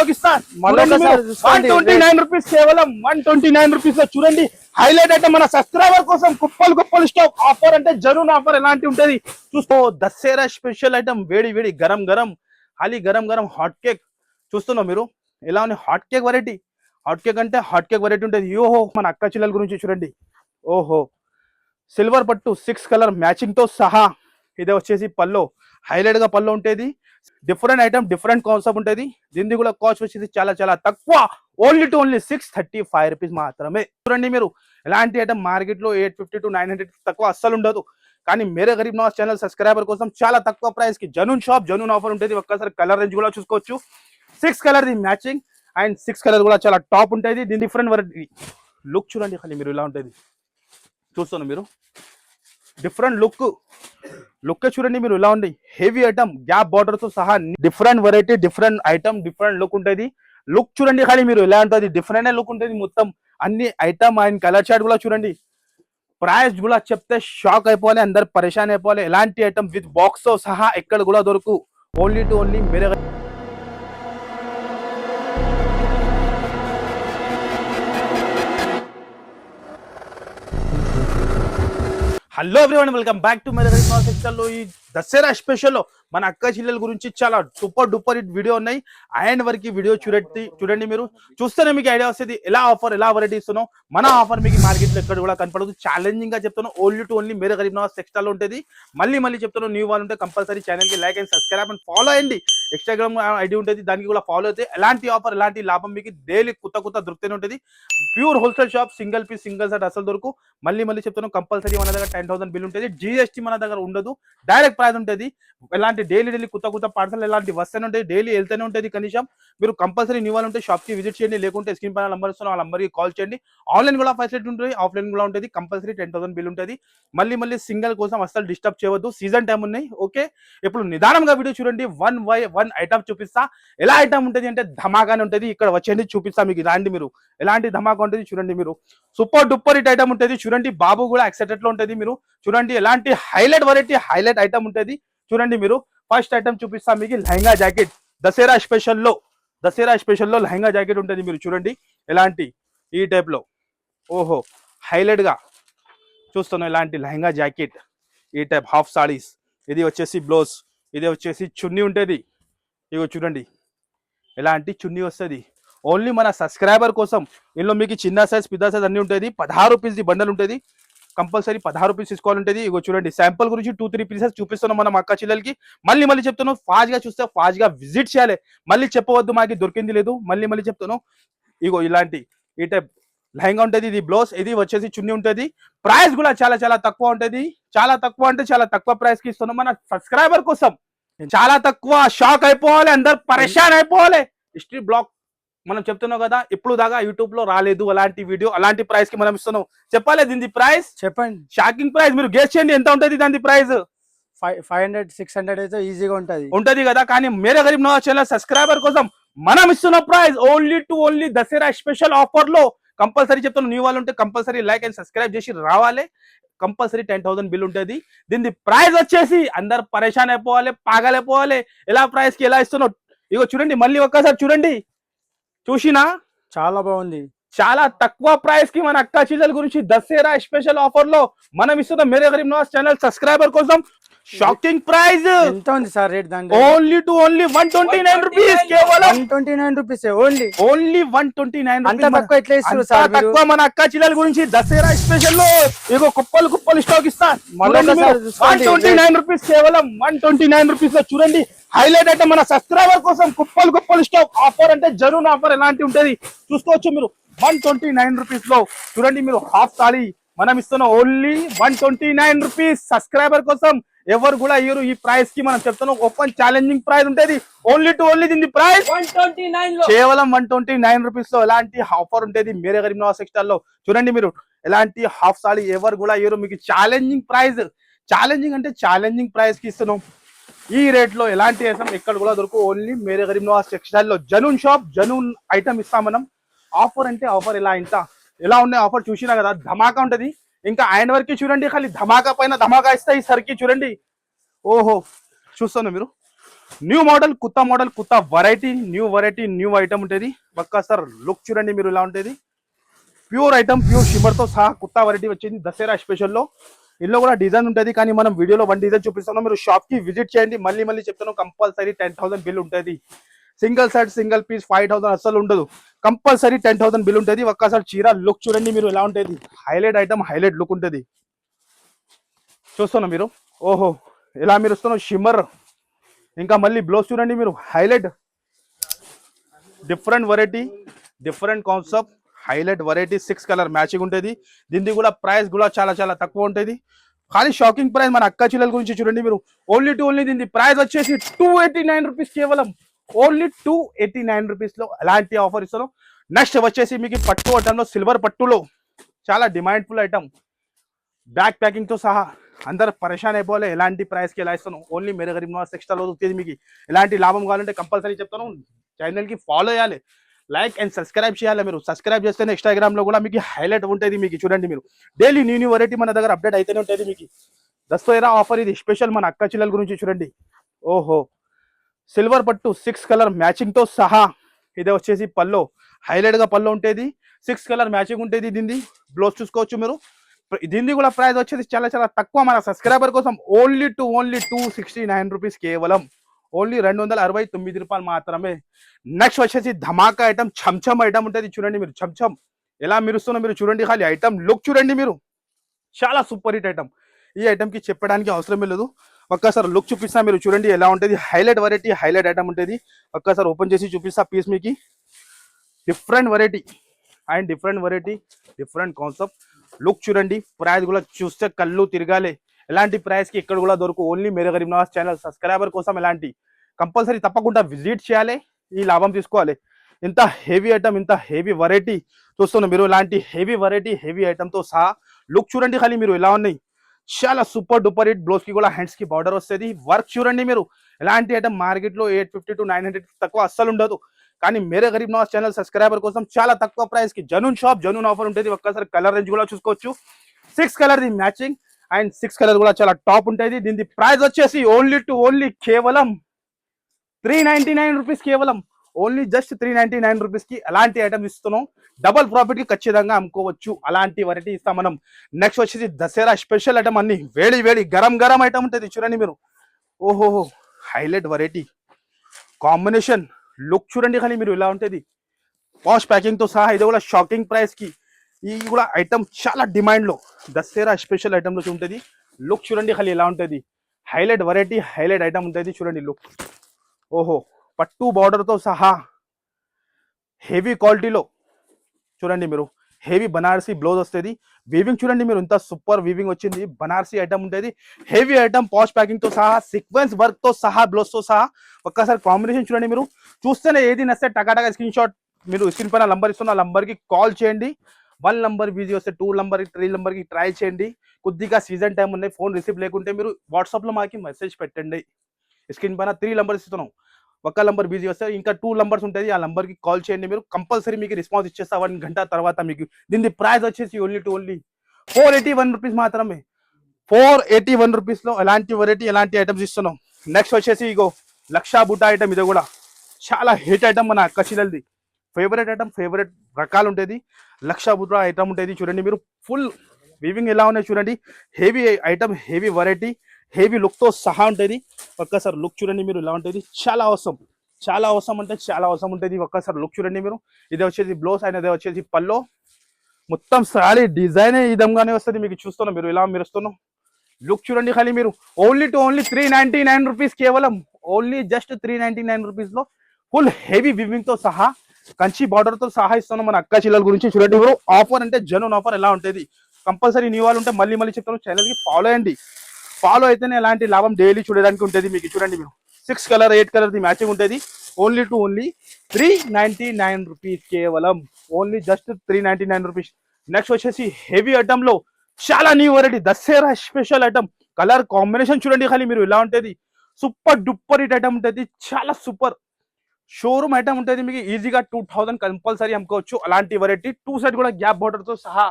Stock ఇస్తా 129 rupees, కేవలం 129 rupees లో చూడండి. హైలైట్ అయితే మన సబ్స్క్రైబర్ కోసం కుప్పలు స్టాక్ ఆఫర్ అంటే జరూన్ ఆఫర్ ఎలాంటి ఉంటది చూస్తూ. దసరా స్పెషల్ ఐటమ్ వేడి వేడి గరం గరం హాట్ కేక్ చూస్తున్నాం మీరు. ఎలా ఉంది hot cake variety? Hot cake అంటే హాట్ కేక్ వెరైటీ ఉంటుంది. ఓహో మన అక్క చిల్లల గురించి చూడండి. ఓహో సిల్వర్ పట్టు 6 కలర్ మ్యాచింగ్ తో సహా. ఇది వచ్చేసి పల్లో, హైలైట్ గా పల్లో ఉంటుంది. డిఫరెంట్ ఐటమ్, డిఫరెంట్ కాన్సెప్ట్ ఉంటుంది. దీన్ని కూడా కాస్ట్ వచ్చేసి చాలా చాలా తక్కువ, ఓన్లీ 635 రూపీస్ మాత్రమే. చూడండి మీరు, ఎలాంటి ఐటమ్ మార్కెట్ లో 850 to 900 తక్కువ అస్సలు ఉండదు. కానీ మేరే గరీబ్ నవాజ్ ఛానల్ సబ్స్క్రైబర్ కోసం చాలా తక్కువ ప్రైస్ కి జనూన్ షాప్, జనూన్ ఆఫర్ ఉంటుంది. ఒక్కసారి కలర్ రేంజ్ కూడా చూసుకోవచ్చు. 6 colour the matching and 6 colour కూడా చాలా టాప్ ఉంటుంది. దీని డిఫరెంట్ వెరైటీ లుక్ చూడండి. ఖాళీ మీరు ఇలా ఉంటుంది చూస్తున్నారు మీరు. డిఫరెంట్ లుక్ చూడండి మీరు ఇలా ఉంది. హెవీ ఐటమ్, గ్యాప్ బార్డర్ తో సహా different variety, different item, different look ఉంటుంది. లుక్ చూడండి ఖాళీ మీరు ఎలా ఉంటుంది. డిఫరెంట్ లుక్ ఉంటుంది మొత్తం. అన్ని ఐటమ్ అండ్ కలర్ చార్ట్ కూడా చూడండి. ప్రైస్ కూడా చెప్తే షాక్ అయిపోవాలి, అందరు పరేషాన్ అయిపోవాలి. ఎలాంటి ఐటమ్ విత్ బాక్స్ తో సహా ఎక్కడ కూడా దొరకు, only Mere. Hello everyone, welcome back to Mere Garib Nawaz section లో. ఈ దసరా స్పెషల్ లో మన అక్క చెల్లెల గురించి చాలా సూపర్ డూపర్ వీడియో ఉన్నాయి. అండ్ వరకు వీడియో చూడండి మీరు. చూస్తేనే మీకు ఐడియా వస్తుంది ఎలా ఆఫర్, ఎలా వెరైటీ ఇస్తున్నాం. మన ఆఫర్ మీకు మార్కెట్ లో ఎక్కడ కూడా కనపడదు. ఛాలెంజింగ్ గా చెప్తాను, ఓన్లీ మేరే గరీబ్ నవాజ్ సెక్షన్ లో ఉంటుంది. మళ్ళీ చెప్తాను, న్యూ వాళ్ళు ఉంటే కంపల్సరీ ఛానల్ కి like and subscribe and follow అయ్యండి. ఇన్స్టాగ్రామ్ ఐడి ఉంటుంది, దానికి కూడా ఫాలో అయితే ఎలాంటి ఆఫర్, ఎలాంటి లాభం మీకు డైలీ కొత్త దొరుకుతూనే ఉంటుంది. Pure wholesale shop, single piece single set అసలు దొరుకు. మళ్ళీ చెప్తాను, కంపల్సరీ మన దగ్గర 10,000 బిల్ ఉంటుంది. జిఎస్టీ మన దగ్గర ఉండదు, డైరెక్ట్ ప్రైస్ ఉంటుంది. ఎలాంటి డైలీ కొత్త పార్సల్ ఎలాంటి వస్తూనే ఉంటాయి, డైలీ వెళ్తూనే ఉంటుంది. కనీసం మీరు కంపల్సరీ న్యూ వాళ్ళు ఉంటే షాప్ కి విజిట్ చేయండి, లేకుంటే స్క్రీన్ పైన నంబర్ ఇస్తున్నాం, ఆ నంబర్ కి కాల్ చేయండి. ఆన్లైన్ కూడా ఫెసిలిటీ ఉంటుంది, ఆఫ్లైన్ కూడా ఉంటుంది. కంపల్సరీ 10,000 బిల్ ఉంటుంది. మళ్ళీ సింగిల్ కోసం అసలు డిస్టర్బ్ చేయవద్దు, సీజన్ టైం ఉన్నాయి. ఓకే, ఇప్పుడు నిదానంగా వీడియో చూడండి. 1 by 1 ఐటమ్ చూపిస్తా. ఎలా ఐటమ్ ఉంటుంది అంటే ధమాకానే ఉంటుంది. ఇక్కడ వచ్చేది చూపిస్తా మీకు. ఇలాంటి మీరు ఎలాంటి ధమాకా ఉంటుంది చూడండి మీరు. సూపర్ డూపర్ ఇట్ ఐటమ్ ఉంటుంది చూడండి. బాబు కూడా ఎక్సైటెడ్ లో ఉంటుంది. మీరు చూడండి ఎలాంటి హైలైట్ వెరైటీ, హైలైట్ ఐటమ్ ఉంటుంది చూడండి మీరు. ఫస్ట్ ఐటమ్ చూపిస్తా మీకు, లెహంగా జాకెట్. దసరా స్పెషల్లో లెహంగా జాకెట్ ఉంటుంది. మీరు చూడండి ఎలాంటి ఈ టైప్ లో. ఓహో హైలైట్ గా చూస్తున్నాం. ఇలాంటి లెహంగా జాకెట్, ఈ టైప్ హాఫ్ సారీస్. ఇది వచ్చేసి బ్లౌజ్, ఇది వచ్చేసి చున్నీ ఉంటుంది. ఇగో చూడండి ఎలాంటి చున్నీ వస్తుంది. ఓన్లీ మన సబ్స్క్రైబర్ కోసం. ఇందులో మీకు చిన్న సైజ్, పెద్ద సైజ్ అన్ని ఉంటుంది. 16 రూపీస్ ది బండల్ ఉంటుంది. కంపల్సరీ 16 రూపీస్ తీసుకోవాలంటుంది. ఇగో చూడండి శాంపుల్ గురించి 2-3 పీసెస్ చూపిస్తున్నాం మనం అక్క చెల్లెలకి. మళ్ళీ చెప్తున్నాను, ఫాస్ట్ గా చూస్తే ఫాస్ట్ గా విజిట్ చేయాలి. మళ్ళీ చెప్పవద్దు మాకు దొరికింది లేదు. మళ్ళీ చెప్తాను. ఇగో ఇలాంటి ఈ టైప్ లెహంగా ఉంటుంది. ఇది బ్లౌజ్, ఇది వచ్చేసి చున్నీ ఉంటుంది. ప్రైస్ కూడా చాలా చాలా తక్కువ ఉంటుంది. చాలా తక్కువ అంటే చాలా తక్కువ ప్రైస్ కి ఇస్తున్నాం మన సబ్స్క్రైబర్ కోసం. చాలా తక్కువ, షాక్ అయిపోవాలి, అందరు పరేషాన్ అయిపోవాలి. హిస్టరీ బ్లాక్ మనం చెప్తున్నాం కదా, ఇప్పుడు దాకా యూట్యూబ్ లో రాలేదు అలాంటి వీడియో, అలాంటి ప్రైస్ కి మనం ఇస్తున్నాం. చెప్పాలి దీని ప్రైస్, చెప్పండి. షాకింగ్ ప్రైస్, మీరు గెస్ చేయండి ఎంత ఉంటుంది దాని ప్రైస్. 500-600 అయితే ఈజీగా ఉంటది కదా. కానీ మేరే గరీబ్ నవాజ్ ఛానల్ సబ్స్క్రైబర్ కోసం మనం ఇస్తున్న price only Dasara special offer లో. కంపల్సరీ చెప్తాను, న్యూ వాళ్ళు ఉంటే కంపల్సరీ లైక్ అండ్ సబ్స్క్రైబ్ చేసి రావాలి. కంపల్సరీ 10,000 బిల్ ఉంటుంది. దీని ప్రైస్ వచ్చేసి అందరు పరేషాన్ అయిపోవాలి, పాగలైపోవాలి. ఎలా ప్రైస్ కి ఎలా ఇస్తున్నావు. ఇగో చూడండి, మళ్ళీ ఒక్కసారి చూడండి. చూసినా చాలా బాగుంది. చాలా తక్కువ ప్రైస్ కి మన అక్క చెల్లెల గురించి దసరా స్పెషల్ ఆఫర్ లో మనం ఇస్తున్న మేరే గరీబ్ నవాజ్ ఛానల్ సబ్స్క్రైబర్ కోసం షాకింగ్ ప్రైస్. ఎంత ఉంది సార్ రేట్ దాని? ఓన్లీ 129 రూపీస్, కేవలం 129 రూపీస్. ఓన్లీ 129. అంత తక్కువ ఎట్లా ఇస్తారు సార్? తక్కువ మన అక్క చెల్లెల గురించి దసరా స్పెషల్ లో ఇగో కుప్పలు స్టాక్ ఇస్తా. 129 రూపీస్, కేవలం 129 రూపీస్ లో చూడండి. హైలైట్ అయితే మన సబ్స్క్రైబర్ కోసం కుప్పలు స్టాక్ ఆఫర్ అంటే జరూన్ ఆఫర్ ఎలాంటి ఉంటది చూసుకోవచ్చు మీరు. 129 రూపీస్ లో చూడండి మీరు. హాఫ్ సారీ మనం ఇస్తున్న ఓన్లీ 129 రూపీస్. సబ్స్క్రైబర్ కోసం ఎవరు కూడా ఇయ్యరు ఈ ప్రైస్ కి. మనం చెప్తున్నాం ఓపెన్ ఛాలెంజింగ్ ప్రైస్ ఉంటది. ఓన్లీ దీని ప్రైస్ 129 కేవలం 129 రూపీస్ లో ఎలాంటి ఆఫర్ ఉంటది మేరే గరీబ్ నవాజ్ సెక్షన్ లో. చూడండి మీరు ఎలాంటి హాఫ్ సారీ ఎవరు కూడా ఇయ్యరు మీకు. ఛాలెంజింగ్ ప్రైస్, ఛాలెంజింగ్ అంటే ఛాలెంజింగ్ ప్రైస్ కి ఇస్తున్నాం. ఈ రేట్ లో ఎలాంటి ఐటమ్ ఎక్కడ కూడా దొరకు. ఓన్లీ మేరే గరీబ్ నవాజ్ సెక్షన్ లో జనూన్ షాప్, జనూన్ ఐటమ్ ఇస్తాం మనం. ఆఫర్ అంటే ఆఫర్ ఎలా ఉన్నాయి ఆఫర్ చూసినా కదా. ధమాకా ఉంటది. ఇంకా ఆయన వరకు చూడండి, ఖాళీ ధమాకా పైన ధమాకా ఇస్తాయి. సరికి చూడండి. ఓహో చూస్తాను మీరు న్యూ మోడల్ కొత్త వెరైటీ న్యూ ఐటమ్ ఉంటుంది. ఒక్కసారి లుక్ చూడండి మీరు ఇలా ఉంటుంది. ప్యూర్ ఐటమ్ ప్యూర్ షిమ్మర్ తో సహా కొత్త వెరైటీ వచ్చింది దసరా స్పెషల్ లో. ఇందులో కూడా డిజైన్ ఉంటుంది, కానీ మనం వీడియోలో వన్ డిజైన్ చూపిస్తున్నాం. మీరు షాప్ కి విజిట్ చేయండి. మళ్ళీ చెప్తాను, కంపల్సరీ 10,000 బిల్ ఉంటుంది. సింగిల్ సెట్ సింగిల్ పీస్ 5,000 అస్సలు ఉండదు. కంపల్సరీ 10,000 బిల్ ఉంటుంది. ఒక్కసారి చీర లుక్ చూడండి మీరు ఎలా ఉంటుంది. హైలైట్ ఐటమ్, హైలైట్ లుక్ ఉంటుంది. చూస్తున్నా మీరు, ఓహో ఎలా మీరు వస్తున్నావు షిమ్మర్. ఇంకా మళ్ళీ బ్లౌజ్ చూడండి మీరు, highlight different variety, different concept, highlight variety. 6 colour matching ఉంటుంది. దీనికి కూడా ప్రైస్ కూడా చాలా తక్కువ ఉంటుంది. కానీ షాకింగ్ ప్రైస్ మన అక్క చిల్లల గురించి చూడండి మీరు. ఓన్లీ దీని ప్రైస్ వచ్చేసి 289 రూపీస్, కేవలం ఓన్లీ 289 రూపీస్ లో ఎలాంటి ఆఫర్ ఇస్తాను. నెక్స్ట్ వచ్చేసి మీకు పట్టు ఐటమ్ లో, సిల్వర్ పట్టులో చాలా డిమాండ్ఫుల్ ఐటమ్, బ్యాక్ ప్యాకింగ్ తో సహా. అందరు పరేషాన్ అయిపోలే ఎలాంటి ప్రైస్ కి ఎలా ఇస్తాను. ఓన్లీ మేరే గరీబ్ నవాజ్ టెక్స్టైల్ వచ్చేది. మీకు ఎలాంటి లాభం కావాలంటే కంపల్సరీ చెప్తాను, ఛానల్ కి ఫాలో చేయాలి, లైక్ అండ్ సబ్స్క్రైబ్ చేయాలి. మీరు సబ్స్క్రైబ్ చేస్తేనే ఇన్స్టాగ్రామ్ లో కూడా మీకు హైలైట్ ఉంటుంది. మీకు చూడండి మీరు, డైలీ న్యూ వెరైటీ మన దగ్గర అప్డేట్ అయితేనే ఉంటుంది. మీకు దసరా ఆఫర్ ఇది స్పెషల్ మన అక్క చిల్లల గురించి చూడండి. ఓహో సిల్వర్ పట్టు 6 కలర్ మ్యాచింగ్ తో సహా. ఇదే వచ్చేసి పల్లో, హైలైట్ గా పల్లో ఉంటుంది. 6 కలర్ మ్యాచింగ్ ఉంటుంది. దీన్ని బ్లౌజ్ చూసుకోవచ్చు మీరు. దీన్ని కూడా ప్రైస్ వచ్చేసి చాలా తక్కువ మన సబ్స్క్రైబర్ కోసం. ఓన్లీ 269 రూపీస్, కేవలం ఓన్లీ 269 రూపాయలు మాత్రమే. నెక్స్ట్ వచ్చేసి ధమాకా ఐటమ్, చంచమ్ ఐటమ్ ఉంటుంది. చూడండి మీరు, చంచమ్ ఎలా మెరుస్తున్నా మీరు చూడండి. ఖాళీ ఐటమ్ లుక్ చూడండి మీరు, చాలా సూపర్ హిట్ ఐటమ్. ఈ ఐటమ్ కి చెప్పడానికి అవసరమే లేదు. ఒక్కసారి లుక్ చూపిస్తా మీరు చూడండి ఎలా ఉంటుంది. హైలైట్ వెరైటీ, హైలైట్ ఐటమ్ ఉంటుంది. ఒక్కసారి ఓపెన్ చేసి చూపిస్తా పీస్ మీకు. Different variety and different concept. Look చూడండి, ప్రైస్ కూడా చూస్తే కళ్ళు తిరగాలి. ఎలాంటి ప్రైస్ కి ఇక్కడ కూడా దొరుకు. ఓన్లీ మేరే గరీబ్ నవాజ్ ఛానల్ సబ్స్క్రైబర్ కోసం ఎలాంటి కంపల్సరీ తప్పకుండా విజిట్ చేయాలి, ఈ లాభం తీసుకోవాలి. ఇంత హెవీ ఐటమ్, ఇంత హెవీ వెరైటీ చూస్తున్నారు మీరు. ఇలాంటి హెవీ వెరైటీ, హెవీ ఐటమ్ తో సహా లుక్ చూడండి ఖాళీ మీరు ఎలా ఉన్నాయి. చాలా సూపర్ డూపర్ హిట్. బ్లౌజ్ కి కూడా హ్యాండ్స్ కి బార్డర్ వస్తుంది. వర్క్ చూడండి మీరు. ఎలాంటి ఐటమ్ మార్కెట్ లో 850 to 900 తక్కువ అస్సలు ఉండదు. కానీ మేరే గరీబ్ నవాజ్ ఛానల్ సబ్స్క్రైబర్ కోసం చాలా తక్కువ ప్రైస్ కి జనూన్ షాప్, జనూన్ ఆఫర్ ఉంటుంది. ఒక్కసారి కలర్ రేంజ్ కూడా చూసుకోవచ్చు. 6 colour the matching and 6 colour కూడా చాలా టాప్ ఉంటుంది. దీని ప్రైస్ వచ్చేసి ఓన్లీ కేవలం 399 రూపీస్, కేవలం ఓన్లీ జస్ట్ 399 రూపీస్ కి అలాంటి ఐటమ్ ఇస్తున్నాం. డబల్ ప్రాఫిట్ కి ఖచ్చితంగా అమ్ముకోవచ్చు. అలాంటి వెరైటీ ఇస్తాం మనం. నెక్స్ట్ వచ్చేసి దసరా స్పెషల్ ఐటమ్, అన్ని వేడి గరం ఐటమ్ ఉంటుంది. చూడండి మీరు, ఓహో హైలైట్ వెరైటీ కాంబినేషన్. లుక్ చూడండి ఖాళీ మీరు ఎలా ఉంటుంది. పాష్ ప్యాకింగ్ తో సహా. ఇది కూడా షాకింగ్ ప్రైస్ కి. ఈ కూడా ఐటమ్ చాలా డిమాండ్ లో, దసరా స్పెషల్ ఐటమ్ లో ఉంటుంది. లుక్ చూడండి ఖాళీ ఎలా ఉంటుంది. హైలైట్ వెరైటీ, హైలైట్ ఐటమ్ ఉంటుంది. చూడండి లుక్, ఓహో పట్టు బార్డర్ తో సహా హెవీ క్వాలిటీలో చూడండి మీరు. హెవీ బనారసీ బ్లౌజ్ వస్తుంది. వీవింగ్ చూడండి మీరు, ఇంత సూపర్ వీవింగ్ వచ్చింది. బనారసీ ఐటమ్ ఉంటుంది. హెవీ ఐటమ్, పాష్ ప్యాకింగ్ తో సహా, సీక్వెన్స్ వర్క్ తో సహా, బ్లౌజ్ తో సహా. ఒక్కసారి కాంబినేషన్ చూడండి మీరు. చూస్తేనే ఏది నస్తే టకాటగా స్క్రీన్ షాట్ మీరు స్క్రీన్ పైన నంబర్ ఇస్తున్న నంబర్ కి కాల్ చేయండి. 1 నంబర్ బిజీ వస్తే 2 నంబర్ 3 నంబర్ కి ట్రై చేయండి. కొద్దిగా సీజన్ టైం ఉన్నాయి, ఫోన్ రిసీవ్ లేకుంటే మీరు వాట్సాప్ లో మాకి మెసేజ్ పెట్టండి. స్క్రీన్ పైన 3 నంబర్స్ ఇస్తున్నాం. ఒక నంబర్ బిజీ వస్తే ఇంకా 2 నంబర్స్ ఉంటుంది. ఆ నంబర్ కి కాల్ చేయండి. మీరు కంపల్సరీ మీకు రెస్పాన్స్ ఇచ్చేస్తా 1 గంట తర్వాత. మీకు దీని ప్రైస్ వచ్చేసి ఓన్లీ 481 రూపీస్ మాత్రమే. 481 రూపీస్ లో ఎలాంటి వెరైటీ, ఎలాంటి ఐటమ్స్ ఇస్తున్నాం. నెక్స్ట్ వచ్చేసి ఇగో లక్షా బుట్ట ఐటమ్. ఇది కూడా చాలా హిట్ ఐటమ్ మన అక్క చిల్లలది. ఫేవరెట్ ఐటమ్, ఫేవరెట్ రకాలు ఉంటుంది. లక్షా బుట్ట ఐటమ్ ఉంటుంది. చూడండి మీరు, ఫుల్ వీవింగ్ ఎలా ఉన్నాయి చూడండి. Heavy item, heavy variety, heavy look తో సహా ఉంటుంది. ఒక్కసారి లుక్ చూడండి మీరు ఎలా ఉంటుంది. చాలా అవసరం అంటే చాలా అవసరం ఉంటుంది. ఒక్కసారి లుక్ చూడండి మీరు. ఇది వచ్చేసి బ్లౌజ్ అయినా, ఇది వచ్చేసి పల్లో. మొత్తం సారీ డిజైన్ ఈ విధంగానే వస్తుంది. మీకు చూస్తున్నాం మీరు ఎలా మెరుస్తున్నాం. లుక్ చూడండి ఖాళీ మీరు. ఓన్లీ 399 రూపీస్, కేవలం ఓన్లీ జస్ట్ 399 రూపీస్ లో ఫుల్ హెవీ వివింగ్ తో సహా, కంచి బార్డర్ తో సహా ఇస్తున్నాం మన అక్క చిల్లల గురించి. చూడండి మీరు, ఆఫర్ అంటే జనూన్ ఆఫర్ ఎలా ఉంటుంది. కంపల్సరీ న్యూ వాళ్ళు ఉంటే మళ్ళీ చెప్తాను, ఛానల్ కి ఫాలో అయ్యండి. ఫాలో అయితేనే ఎలాంటి లాభం డైలీ చూడడానికి ఉంటుంది. మీకు చూడండి మీరు, 6 కలర్ 8 కలర్ ది మ్యాచింగ్ ఉంటుంది. ఓన్లీ 399 రూపీస్, కేవలం ఓన్లీ జస్ట్ 399 రూపీస్. నెక్స్ట్ వచ్చేసి హెవీ ఐటమ్ లో చాలా new variety, Dasara special item. Colour combination చూడండి ఖాళీ మీరు ఎలా ఉంటుంది. సూపర్ డూపర్ హిట్ ఐటమ్ ఉంటుంది. చాలా సూపర్ షోరూమ్ ఐటమ్ ఉంటుంది. మీకు ఈజీగా 2000 కంపల్సరీ అమ్ముకోవచ్చు. అలాంటి వెరైటీ 2 సైడ్ కూడా గ్యాప్ బార్డర్ తో సహా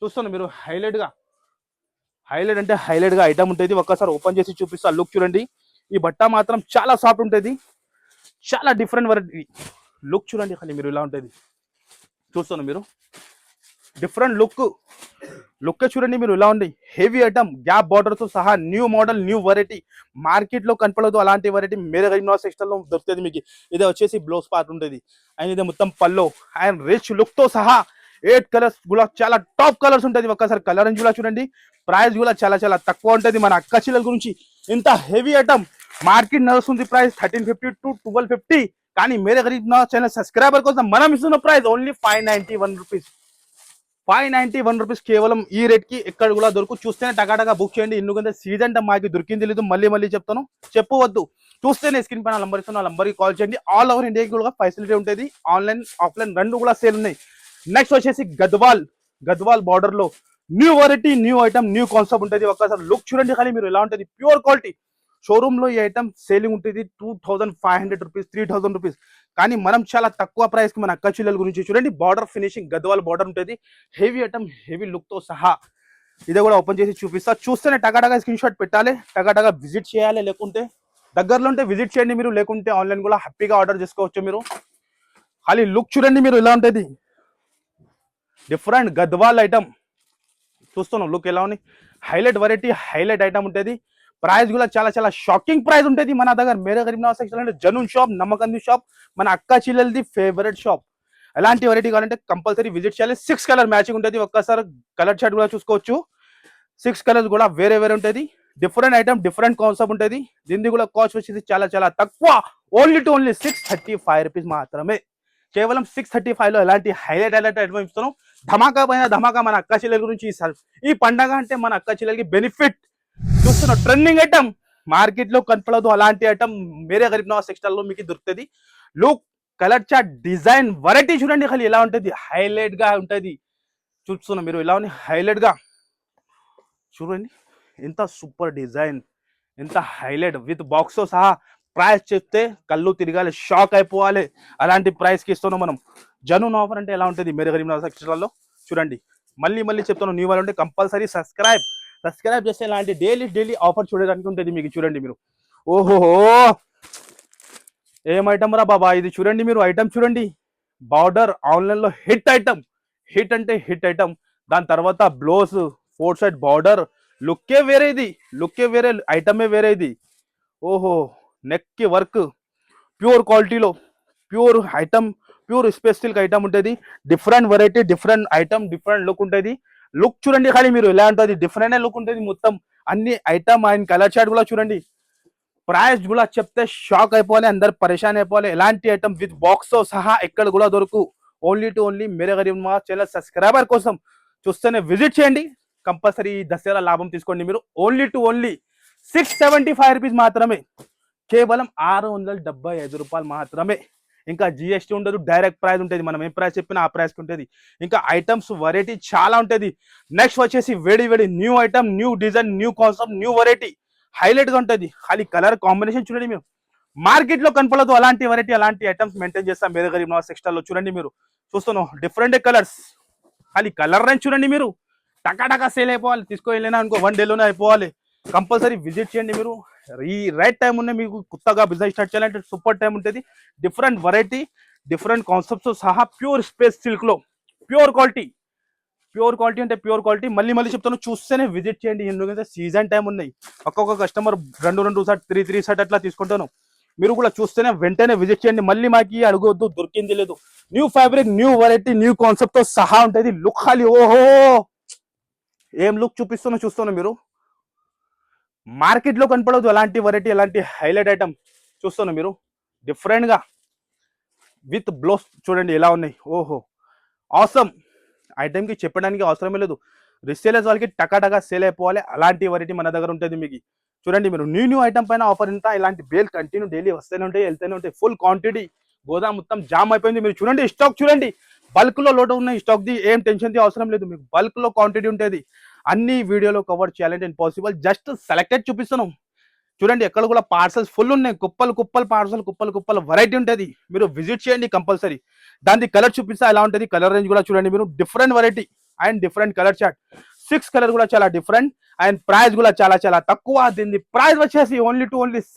చూస్తున్నారు మీరు. హైలైట్ అంటే హైలైట్ గా ఐటమ్ ఉంటుంది. ఒక్కసారి ఓపెన్ చేసి చూపిస్తా. లుక్ చూడండి. ఈ బట్ట మాత్రం చాలా సాఫ్ట్ ఉంటుంది, చాలా డిఫరెంట్ వెరైటీ. లుక్ చూడండి ఖాళీ మీరు, ఇలా ఉంటుంది చూస్తున్నారు మీరు, డిఫరెంట్ లుక్ చూడండి మీరు, ఇలా ఉంది. హెవీ ఐటమ్, గ్యాప్ బార్డర్ తో సహా, new model, new variety, market లో కనపడదు అలాంటి వెరైటీ మేరే గరీబ్ నవాజ్ టెక్స్టైల్ లో దొరుకుతుంది మీకు. ఇదే వచ్చేసి బ్లౌజ్ పార్ట్ ఉంటుంది అండ్ ఇదే మొత్తం పల్లో అండ్ రిచ్ లుక్ తో సహా 8 కలర్స్ కూడా చాలా టాప్ కలర్స్ ఉంటుంది. ఒక్కసారి కలర్ రేంజ్ కూడా చూడండి. ప్రైస్ కూడా చాలా చాలా తక్కువ ఉంటుంది. మన అక్క చెల్లెల గురించి ఇంత హెవీ ఐటమ్ మార్కెట్ నడుస్తుంది ప్రైస్ 1350 to 1250, కానీ మేరే గరీబ్ నవాజ్ ఛానల్ సబ్స్క్రైబర్ కోసం మనం ఇస్తున్న ప్రైస్ ఓన్లీ 591 రూపీస్. 591 రూపీస్ కేవలం ఈ రేట్ కి ఎక్కడ కూడా దొరుకు. చూస్తేనే టకాటగా బుక్ చేయండి, ఎందుకంటే సీజన్ టైం మాకు దొరికింది లేదు, మళ్ళీ చెప్తాను, చెప్పవద్దు. చూస్తేనే స్క్రీన్ పైన నంబర్ ఇస్తున్నా, నంబర్కి కాల్ చేయండి. ఆల్ ఓవర్ ఇండియాకి కూడా ఫెసిలిటీ ఉంటుంది, ఆన్లైన్ ఆఫ్లైన్ రెండు కూడా సేల్ ఉన్నాయి. నెక్స్ట్ వచ్చేసి గద్వాల్ బార్డర్ లో new variety, new item, new concept ఉంటుంది. ఒక్కసారి లుక్ చూడండి కానీ మీరు, ఎలా ఉంటుంది, ప్యూర్ క్వాలిటీ. షోరూమ్ లో ఈ ఐటమ్ సేలింగ్ ఉంటుంది 2500 రూపీస్, 3000 రూపీస్, కానీ మనం చాలా తక్కువ ప్రైస్ కి మన అక్క చెల్లెల గురించి చూడండి. బార్డర్ ఫినిషింగ్ గద్వాల్ బార్డర్ ఉంటుంది, హెవీ ఐటమ్, హెవీ లుక్ తో సహా. ఇదే కూడా ఓపెన్ చేసి చూపిస్తా. చూస్తేనే టగాటగా స్క్రీన్ షాట్ పెట్టాలి, టగాటగా విజిట్ చేయాలి, లేకుంటే దగ్గరలో ఉంటే విజిట్ చేయండి మీరు, లేకుంటే ఆన్లైన్ కూడా హ్యాపీగా ఆర్డర్ చేసుకోవచ్చు మీరు. ఖాళీ లుక్ చూడండి మీరు, ఇలా ఉంటుంది, డిఫరెంట్ గద్వాల్ ఐటమ్ చూస్తున్నాం. లుక్ ఎలా ఉంది, హైలైట్ వెరైటీ, హైలైట్ ఐటమ్ ఉంటుంది. ప్రైస్ కూడా చాలా చాలా షాకింగ్ ప్రైస్ ఉంటుంది. మన దగ్గర మేరే గరీబ్ నవాజ్ టెక్స్టైల్ అంటే జనూన్ షాప్, నమ్మకంది షాప్, మన అక్క చెల్లెలది ఫేవరెట్ షాప్. ఎలాంటి వెరైటీ కావాలంటే కంపల్సరీ విజిట్ చేయాలి. 6 కలర్ మ్యాచింగ్ ఉంటుంది. ఒక్కసారి కలర్ చార్ట్ కూడా చూసుకోవచ్చు. 6 కలర్స్ కూడా వేరే ఉంటుంది. డిఫరెంట్ ఐటమ్, డిఫరెంట్ కాన్సెప్ట్ ఉంటుంది. దీనిది కూడా కాస్ట్ వచ్చేసి చాలా చాలా తక్కువ, ఓన్లీ 635 రూపీస్ మాత్రమే. కేవలం 635 లో ఎలాంటి హైలైట్ ఐటమ్ ఇస్తున్నాం. ధమాకా పైన ధమాకా మన అక్క చెల్లెల గురించి. ఈ పండగ అంటే మన అక్క చెల్లెలకి బెనిఫిట్. చూస్తున్న ట్రెండింగ్ ఐటమ్, మార్కెట్ లో కనపడదు అలాంటి ఐటమ్ మేరే గరీబ్ నవాజ్ టెక్స్టైల్ లో మీకు దొరుకుతుంది. Look, colour chart, design, variety చూడండి ఖాళీ ఎలా ఉంటుంది, హైలైట్ గా ఉంటుంది. చూస్తున్నా మీరు, ఎలా ఉంది, హైలైట్ గా చూడండి. ఎంత సూపర్ డిజైన్, ఎంత హైలైట్, విత్ బాక్స్ తో సహా. ప్రైస్ చెప్తే కళ్ళు తిరగాలి, షాక్ అయిపోవాలి, అలాంటి ప్రైస్ కి ఇస్తున్నాం మనం. జనూన్ ఆఫర్ అంటే ఎలా ఉంటుంది మేరే గరీబ్ నవాజ్ టెక్స్టైల్ లో చూడండి. మళ్ళీ చెప్తాను, న్యూ వాళ్ళు ఉంటే కంపల్సరీ సబ్స్క్రైబ్ చేస్తే ఇలాంటి డైలీ ఆఫర్ చూడడానికి ఉంటుంది మీకు. చూడండి మీరు, ఓహో ఏం ఐటమ్ రా బాబా ఇది, చూడండి మీరు, ఐటమ్ చూడండి. బార్డర్ ఆన్లైన్ లో హిట్ ఐటమ్, హిట్ అంటే హిట్ ఐటమ్. దాని తర్వాత బ్లౌజ్ 4 సైడ్ బార్డర్, లుక్కే వేరే, ఇది లుక్కే వేరే, ఐటమే వేరే ఇది. ఓహో, నెక్ కి వర్క్, ప్యూర్ క్వాలిటీలో, pure item, pure special item ఉంటుంది. Different variety, different item, different look ఉంటుంది. లుక్ చూడండి ఖాళీ మీరు, ఎలా ఉంటుంది, డిఫరెంట్ లుక్ ఉంటుంది మొత్తం. అన్ని ఐటమ్ అండ్ కలర్ చార్ట్ కూడా చూడండి. ప్రైస్ కూడా చెప్తే షాక్ అయిపోవాలి, అందరు పరేషాన్ అయిపోవాలి. ఎలాంటి ఐటమ్ విత్ బాక్స్ తో సహా ఎక్కడ కూడా దొరకు. ఓన్లీ మేరే గరీబ్ నవాజ్ ఛానల్ సబ్స్క్రైబర్ కోసం చూస్తేనే విజిట్ చేయండి. కంపల్సరీ దసరా లాభం తీసుకోండి మీరు. ఓన్లీ 675 రూపీస్ మాత్రమే, కేవలం 675 రూపాయలు మాత్రమే. ఇంకా జిఎస్టీ ఉండదు, డైరెక్ట్ ప్రైస్ ఉంటుంది. మనం ఏం ప్రైస్ చెప్పినా ఆ ప్రైస్కి ఉంటుంది. ఇంకా ఐటమ్స్ వెరైటీ చాలా ఉంటుంది. నెక్స్ట్ వచ్చేసి వేడి new item, new design, new concept, new variety, highlight గా ఉంటుంది. ఖాళీ కలర్ కాంబినేషన్ చూడండి మీరు, మార్కెట్ లో కనపడదు అలాంటి వెరైటీ, అలాంటి ఐటమ్స్ మెయింటైన్ చేస్తాం మేరే గరీబ్ నవాజ్ టెక్స్టైల్ లో. చూడండి మీరు, చూస్తున్నాం డిఫరెంట్ కలర్స్. ఖాళీ కలర్ రేంజ్ చూడండి మీరు, టకా సేల్ అయిపోవాలి. తీసుకోలేనా అనుకో 1 డేలోనే అయిపోవాలి. కంపల్సరీ విజిట్ చేయండి మీరు. ఈ రైట్ టైం ఉన్నాయి మీకు, కొత్తగా బిజినెస్ స్టార్ట్ చేయాలంటే సూపర్ టైం ఉంటుంది. డిఫరెంట్ వెరైటీ, డిఫరెంట్ కాన్సెప్ట్స్ సహా, ప్యూర్ స్పేస్ సిల్క్ లో, ప్యూర్ క్వాలిటీ అంటే ప్యూర్ క్వాలిటీ. మళ్ళీ చెప్తాను, చూస్తేనే విజిట్ చేయండి, ఎందుకంటే సీజన్ టైం ఉన్నాయి. ఒక్కొక్క కస్టమర్ 2 సెట్, 3 సెట్ అట్లా తీసుకుంటాను. మీరు కూడా చూస్తేనే వెంటనే విజిట్ చేయండి. మళ్ళీ మాకి అడగొద్దు, దొరికింది లేదు. New fabric, new variety, new concept తో సహా ఉంటుంది. లుక్ ఖాళీ, ఓహో ఏం లుక్ చూస్తున్నా మీరు, మార్కెట్ లో కనపడదు అలాంటి వెరైటీ, అలాంటి హైలైట్ ఐటమ్ చూస్తున్నా మీరు. డిఫరెంట్ గా విత్ బ్లౌజ్ చూడండి ఎలా ఉన్నాయి. ఓహో ఆసమ్, ఐటమ్ కి చెప్పడానికి అవసరమే లేదు. రీసేలర్స్ వాళ్ళకి టకా సేల్ అయిపోవాలి, అలాంటి వెరైటీ మన దగ్గర ఉంటుంది మీకు. చూడండి మీరు, న్యూ ఐటమ్ పైన ఆఫర్ ఇంత, ఇలాంటి బేల్ కంటిన్యూ డైలీ వస్తూనే ఉంటాయి, వెళ్తూనే ఉంటాయి. ఫుల్ క్వాంటిటీ, గోదాం మొత్తం జామ్ అయిపోయింది. మీరు చూడండి స్టాక్ చూడండి, బల్క్ లో లోడ్ ఉన్నాయి స్టాక్ ది, ఏం టెన్షన్ అవసరం లేదు మీకు. బల్క్ లో క్వాంటిటీ ఉంటుంది. అన్ని వీడియోలో కవర్ చేయాలంటే ఇంపాసిబుల్, జస్ట్ సెలెక్టెడ్ చూపిస్తున్నాం. చూడండి ఎక్కడ కూడా పార్సల్స్ ఫుల్ ఉన్నాయి, కుప్పలు పార్సల్, కుప్పలు వెరైటీ ఉంటుంది. మీరు విజిట్ చేయండి కంపల్సరీ. దాని కలర్ చూపిస్తా ఎలా ఉంటుంది, కలర్ రేంజ్ కూడా చూడండి మీరు. Different variety and different colour chart. 6 colour కూడా చాలా డిఫరెంట్ అండ్ ప్రైస్ కూడా చాలా చాలా తక్కువ. దీని ప్రైస్ వచ్చేసి ఓన్లీ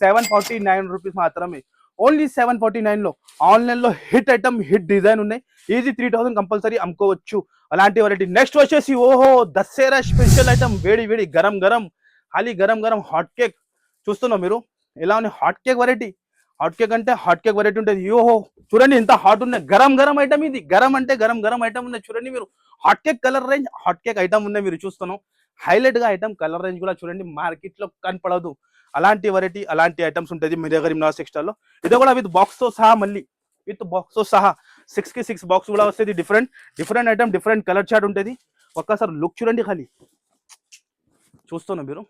749 రూపీస్ మాత్రమే. ఓన్లీ 749 లో ఆన్లైన్ లో హిట్ ఐటమ్, హిట్ డిజైన్ ఉన్నాయి. ఈజీ 3000 కంపల్సరీ అమ్ముకోవచ్చు అలాంటి వెరైటీ. నెక్స్ట్ వచ్చేసి ఓహో దసరా స్పెషల్ ఐటమ్, వేడి వేడి గరం గరం ఖాళీ గరం గరం హాట్ కేక్ చూస్తున్నాం మీరు. ఎలా ఉంది hot cake variety? Hot cake అంటే హాట్ కేక్ వెరైటీ ఉంటుంది. ఓహో చూడండి ఎంత హాట్ ఉన్నాయి. గరం గరం ఐటమ్ ఇది. గరం అంటే గరం గరం ఐటమ్ ఉన్నాయి చూడండి మీరు. Hot cake colour range, hot cake item ఉన్నాయి మీరు చూస్తున్నాం. హైలైట్ గా ఐటమ్, కలర్ రేంజ్ కూడా చూడండి మార్కెట్ లో కనపడదు. అలాంటి వెరైటీ, అలాంటి ఐటమ్స్ ఉంటుంది మీ దగ్గర ఇమ్నాజ్ టెక్స్టైల్ లో. ఇది కూడా విత్ బాక్స్ తో సహా, మళ్ళీ విత్ బాక్స్ తో సహా 6 కి 6 బాక్స్ కూడా వస్తుంది. Different different item, different colour chart ఉంటుంది. ఒక్కసారి లుక్ చూడండి ఖాళీ చూస్తున్నాం మీరు.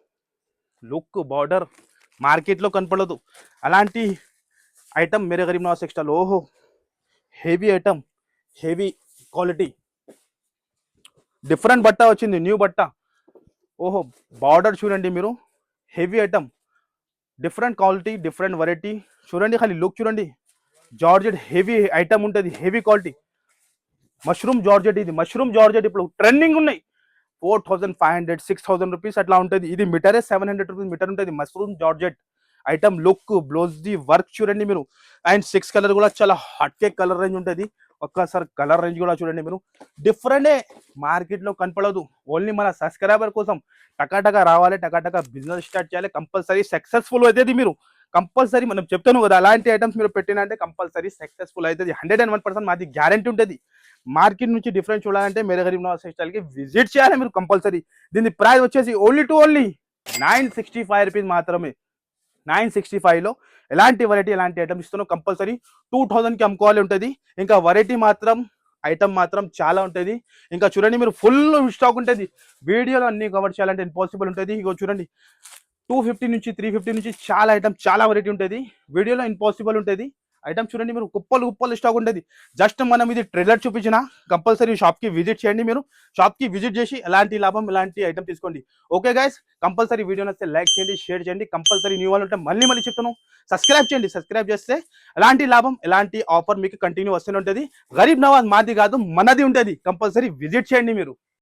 లుక్ బార్డర్ మార్కెట్ లో కనపడదు అలాంటి ఐటమ్ మేరే గరీబ్ నవాజ్ టెక్స్టైల్. ఓహో heavy item, heavy quality, different బట్ట వచ్చింది, న్యూ బట్ట. ఓహో బార్డర్ చూడండి మీరు, heavy item, different quality, different variety చూడండి ఖాళీ లుక్ చూడండి. జార్జెట్ హెవీ ఐటమ్ ఉంటుంది, హెవీ క్వాలిటీ. మష్రూమ్ జార్జెట్, ఇది మష్రూమ్ జార్జెట్ ఇప్పుడు ట్రెండింగ్ ఉన్నాయి. 4500 6000 రూపీస్ అట్లా ఉంటుంది. ఇది మీటరే 700 రూపీస్ మీటర్ ఉంటుంది. Mushroom georgette item, look blouse the work చూడండి మీరు. అండ్ 6 కలర్ కూడా చాలా హాట్ కేక్ కలర్ రేంజ్ ఉంటుంది. ఒక్కసారి కలర్ రేంజ్ కూడా చూడండి మీరు. డిఫరెంటే, మార్కెట్ లో కనపడదు. ఓన్లీ మన సబ్స్క్రైబర్ కోసం టకాటకా రావాలి, టకాటకా బిజినెస్ స్టార్ట్ చేయాలి. కంపల్సరీ సక్సెస్ఫుల్ అవుతుంది మీరు. కంపల్సరీ మనం చెప్తాను కదా, అలాంటి ఐటమ్స్ మీరు పెట్టినంటే కంపల్సరీ సక్సెస్ఫుల్ అవుతుంది. 101% మాది గ్యారంటీ ఉంటుంది. మార్కెట్ నుంచి డిఫరెన్స్ చూడాలంటే మేరే గరీబ్ నవాజ్ టెక్స్టైల్ కి విజిట్ చేయాలి మీరు కంపల్సరీ. దీని ప్రైస్ వచ్చేసి ఓన్లీ 965 రూపీస్ మాత్రమే. 965 లో ఎలాంటి వెరైటీ, ఎలాంటి ఐటమ్ ఇస్తున్నావు కంపల్సరీ 2000 కి అమ్ముకోవాలి ఉంటుంది. ఇంకా వెరైటీ మాత్రం, ఐటమ్ మాత్రం చాలా ఉంటుంది. ఇంకా చూడండి మీరు ఫుల్ స్టాక్ ఉంటుంది. వీడియోలో అన్ని కవర్ చేయాలంటే ఇంపాసిబుల్ ఉంటుంది. ఇగో చూడండి 250 నుంచి 350 నుంచి చాలా ఐటమ్, చాలా వెరైటీ ఉంటుంది. వీడియోలో ఇంపాసిబుల్ ఉంటుంది. ఐటమ్ చూడండి మీరు, కుప్పలు కుప్పలు స్టాక్ ఉంటుంది. జస్ట్ మనం ఇది ట్రైలర్ చూపించిన, కంపల్సరీ షాప్ కి విజిట్ చేయండి మీరు. షాప్ కి విజిట్ చేసి ఎలాంటి లాభం, ఎలాంటి ఐటమ్ తీసుకోండి. ఓకే గైస్, కంపల్సరీ వీడియో నచ్చితే లైక్ చేయండి, షేర్ చేయండి. కంపల్సరీ న్యూ వాళ్ళు ఉంటే మళ్ళీ చెప్తాను, సబ్స్క్రైబ్ చేయండి. సబ్స్క్రైబ్ చేస్తే ఎలాంటి లాభం, ఎలాంటి ఆఫర్ మీకు కంటిన్యూ వస్తూనే ఉంటుంది. గరీబ్ నవాజ్ మాది కాదు, మనది ఉంటుంది. కంపల్సరీ విజిట్ చేయండి మీరు.